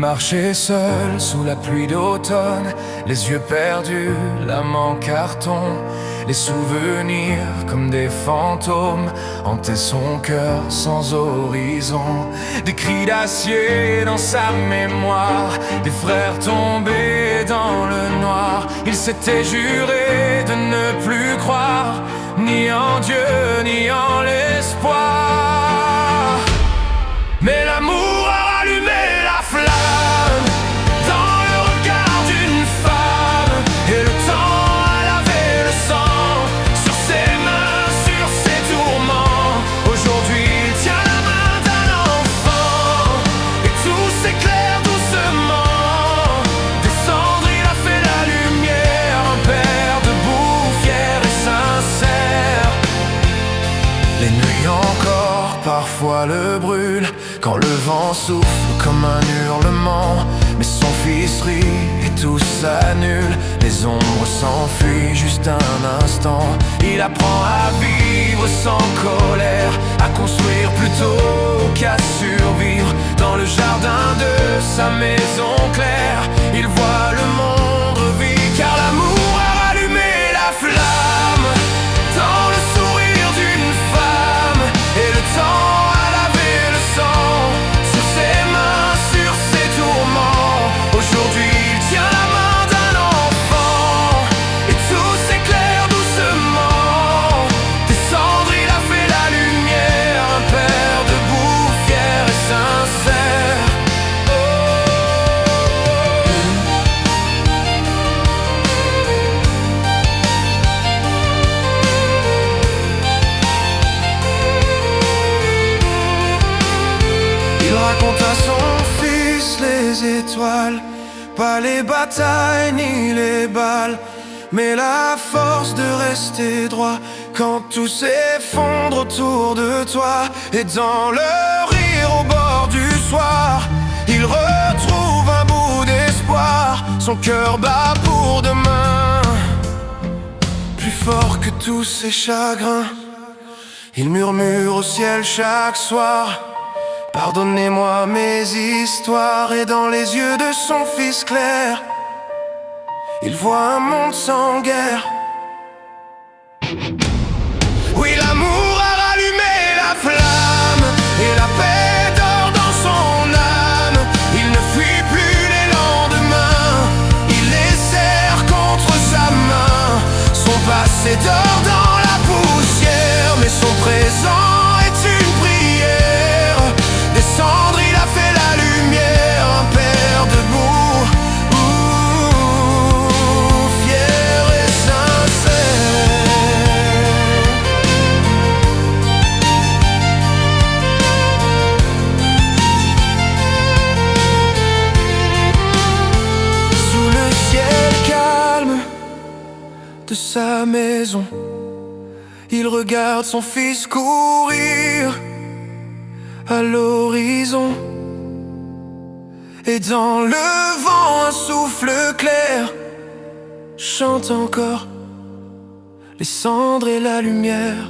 marchait seul sous la pluie d'automne, les yeux perdus, l'âme en carton. Les souvenirs comme des fantômes hantaient son cœur sans horizon. Des cris d'acier dans sa mémoire, des frères tombés dans le noir. Il s'était juré de ne plus croire ni en Dieu ni en l'espoir. Mais l'amour a rallumé la flamme dans le regard d'une femme, et le temps a lavé le sang sur ses mains, sur ses tourments. Aujourd'hui il tient la main d'un enfant et tout s'éclaire doucement. Descendre il a fait la lumière, un père debout, fier et sincère. Les nuits encore parfois le brûlent quand le vent souffle comme un hurlement. Mais son fils rit et tout s'annule, les ombres s'enfuient juste un instant. Il apprend à vivre sans colère, à construire plutôt qu'à survivre. Dans le jardin de sa maison claire, il voit le monde revivre. Car l'amour a rallumé la flamme dans le sourire d'une femme, et le temps a lavé le sang sur ses mains, sur ses tourments. Aujourd'hui il tient la main d'un enfant et tout s'éclaire doucement. Descendre il a fait la lumière, un père debout, fier et sincère. Il raconte à son fils les étoiles, pas les batailles ni les balles, mais la force de rester droit quand tout s'effondre autour de toi. Et dans le rire au bord du soir, il retrouve un bout d'espoir. Son cœur bat pour demain, plus fort que tous ses chagrins. Il murmure au ciel chaque soir: pardonnez-moi mes histoires. Et dans les yeux de son fils clair, il voit un monde sans guerre. Oui, l'amour a rallumé la flamme et la paix dort dans son âme. Il ne fuit plus les lendemains, il les serre contre sa main. Son passé dort dans la poussière, mais son présent est une prière. Descendre il a fait la lumière, un père debout, fier et sincère. Sous le ciel calme de sa maison, il regarde son fils courir à l'horizon. Et dans le vent un souffle clair chante encore les cendres et la lumière.